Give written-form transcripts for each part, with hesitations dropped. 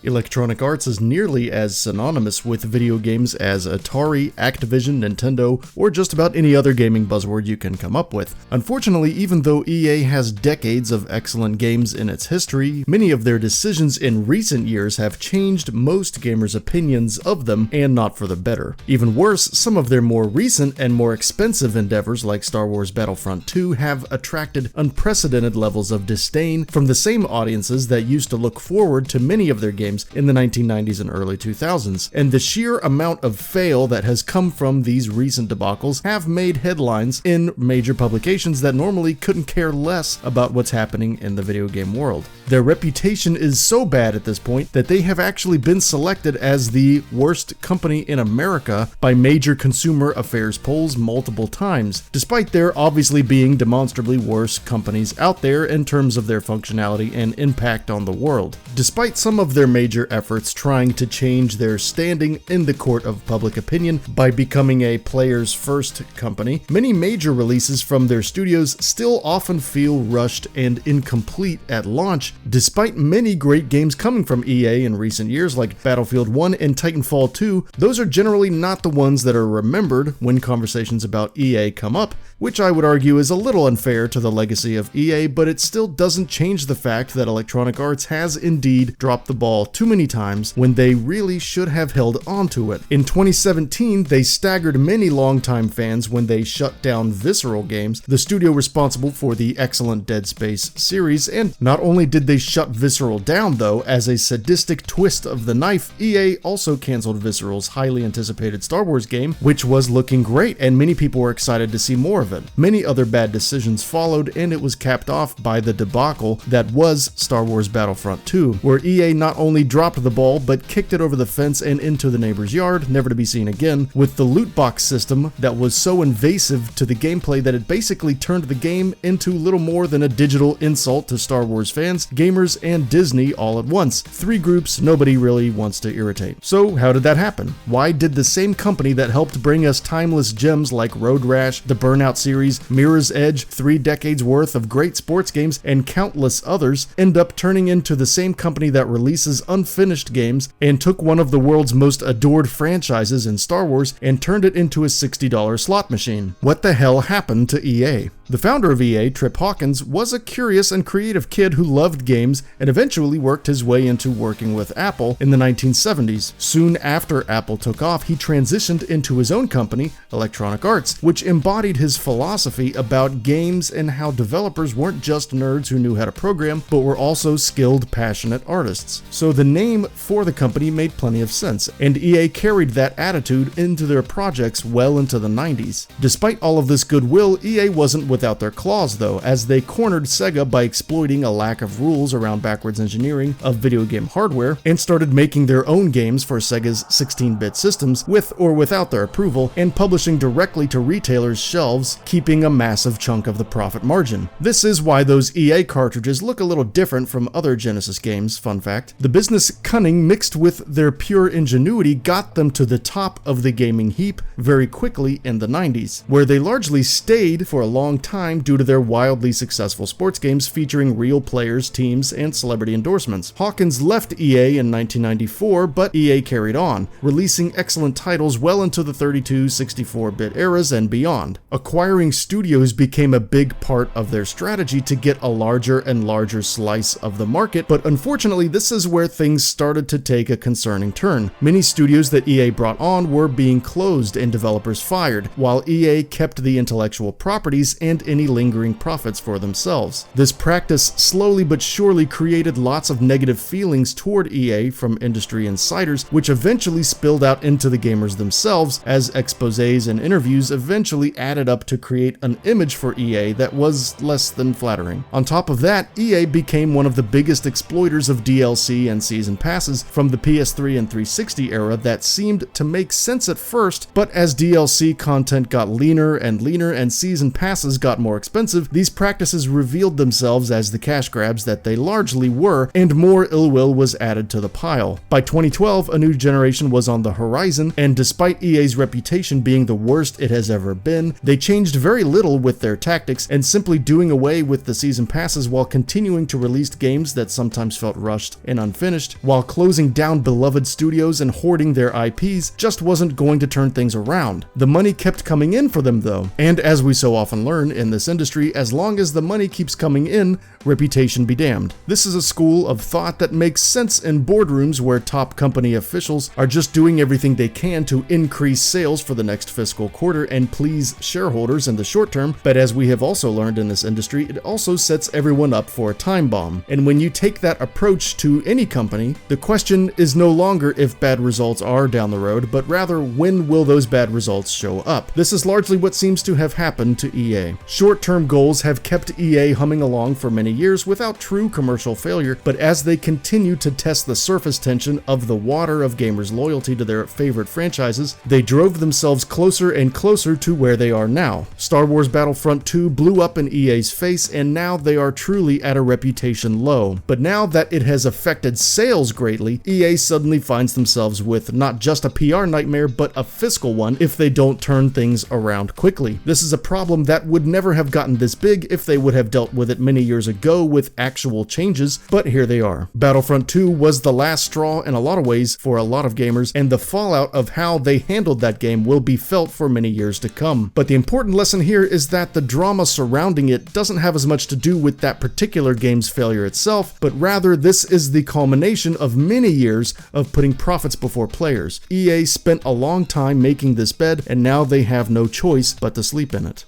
Electronic Arts is nearly as synonymous with video games as Atari, Activision, Nintendo, or just about any other gaming buzzword you can come up with. Unfortunately, even though EA has decades of excellent games in its history, many of their decisions in recent years have changed most gamers' opinions of them, and not for the better. Even worse, some of their more recent and more expensive endeavors like Star Wars Battlefront 2 have attracted unprecedented levels of disdain from the same audiences that used to look forward to many of their games in the 1990s and early 2000s, and the sheer amount of fail that has come from these recent debacles have made headlines in major publications that normally couldn't care less about what's happening in the video game world. Their reputation is so bad at this point that they have actually been selected as the worst company in America by major consumer affairs polls multiple times, despite there obviously being demonstrably worse companies out there in terms of their functionality and impact on the world. Despite some of their major efforts trying to change their standing in the court of public opinion by becoming a players first company, many major releases from their studios still often feel rushed and incomplete at launch, despite many great games coming from EA in recent years like Battlefield 1 and Titanfall 2. Those are generally not the ones that are remembered when conversations about EA come up, which I would argue is a little unfair to the legacy of EA, but it still doesn't change the fact that Electronic Arts has indeed dropped the ball too many times when they really should have held onto it. In 2017, they staggered many longtime fans when they shut down Visceral Games, the studio responsible for the excellent Dead Space series, and not only did they shut Visceral down though, as a sadistic twist of the knife, EA also canceled Visceral's highly anticipated Star Wars game, which was looking great and many people were excited to see more of it. Many other bad decisions followed, and it was capped off by the debacle that was Star Wars Battlefront 2, where EA not only dropped the ball but kicked it over the fence and into the neighbor's yard, never to be seen again, with the loot box system that was so invasive to the gameplay that it basically turned the game into little more than a digital insult to Star Wars fans, gamers, and Disney all at once. Three groups nobody really wants to irritate. So how did that happen? Why did the same company that helped bring us timeless gems like Road Rash, the Burnout Series, Mirror's Edge, 3 decades worth of great sports games, and countless others end up turning into the same company that releases unfinished games and took one of the world's most adored franchises in Star Wars and turned it into a $60 slot machine? What the hell happened to EA? The founder of EA, Trip Hawkins, was a curious and creative kid who loved games and eventually worked his way into working with Apple in the 1970s. Soon after Apple took off, he transitioned into his own company, Electronic Arts, which embodied his philosophy about games and how developers weren't just nerds who knew how to program, but were also skilled, passionate artists. So the name for the company made plenty of sense, and EA carried that attitude into their projects well into the 90s. Despite all of this goodwill, EA wasn't without their claws though, as they cornered Sega by exploiting a lack of rules around backwards engineering of video game hardware, and started making their own games for Sega's 16-bit systems with or without their approval, and publishing directly to retailers' shelves, keeping a massive chunk of the profit margin. This is why those EA cartridges look a little different from other Genesis games, fun fact. The business cunning mixed with their pure ingenuity got them to the top of the gaming heap very quickly in the 90s, where they largely stayed for a long time due to their wildly successful sports games featuring real players, teams, and celebrity endorsements. Hawkins left EA in 1994, but EA carried on, releasing excellent titles well into the 32, 64-bit eras and beyond. Acquiring studios became a big part of their strategy to get a larger and larger slice of the market, but unfortunately this is where things started to take a concerning turn. Many studios that EA brought on were being closed and developers fired, while EA kept the intellectual properties and any lingering profits for themselves. This practice slowly but surely created lots of negative feelings toward EA from industry insiders, which eventually spilled out into the gamers themselves, as exposés and interviews eventually added up to create an image for EA that was less than flattering. On top of that, EA became one of the biggest exploiters of DLC and season passes from the PS3 and 360 era that seemed to make sense at first, but as DLC content got leaner and season passes got more expensive, these practices revealed themselves as the cash grabs that they largely were, and more ill will was added to the pile. By 2012, a new generation was on the horizon, and despite EA's reputation being the worst it has ever been, they changed very little with their tactics and simply doing away with the season passes while continuing to release games that sometimes felt rushed and unfinished, while closing down beloved studios and hoarding their IPs just wasn't going to turn things around. The money kept coming in for them though, and as we so often learn in this industry, as long as the money keeps coming in, reputation be damned. This is a school of thought that makes sense in boardrooms where top company officials are just doing everything they can to increase sales for the next fiscal quarter and please shareholders in the short term, but as we have also learned in this industry, it also sets everyone up for a time bomb. And when you take that approach to any company, the question is no longer if bad results are down the road, but rather when will those bad results show up. This is largely what seems to have happened to EA. Short-term goals have kept EA humming along for many years without true commercial failure, but as they continue to test the surface tension of the water of gamers' loyalty to their favorite franchises, they drove themselves closer and closer to where they are now. Star Wars Battlefront 2 blew up in EA's face, and now they are truly at a reputation low. But now that it has affected sales greatly, EA suddenly finds themselves with not just a PR nightmare, but a fiscal one if they don't turn things around quickly. This is a problem that would never have gotten this big if they would have dealt with it many years ago with actual changes, but here they are. Battlefront 2 was the last straw in a lot of ways for a lot of gamers, and the fallout of how they handled that game will be felt for many years to come. But the important lesson here is that the drama surrounding it doesn't have as much to do with that particular game's failure itself, but rather this is the culmination of many years of putting profits before players. EA spent a long time making this bed, and now they have no choice but to sleep in it.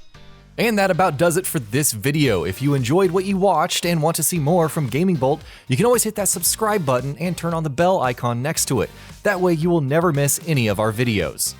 And that about does it for this video. If you enjoyed what you watched and want to see more from GamingBolt, you can always hit that subscribe button and turn on the bell icon next to it. That way you will never miss any of our videos.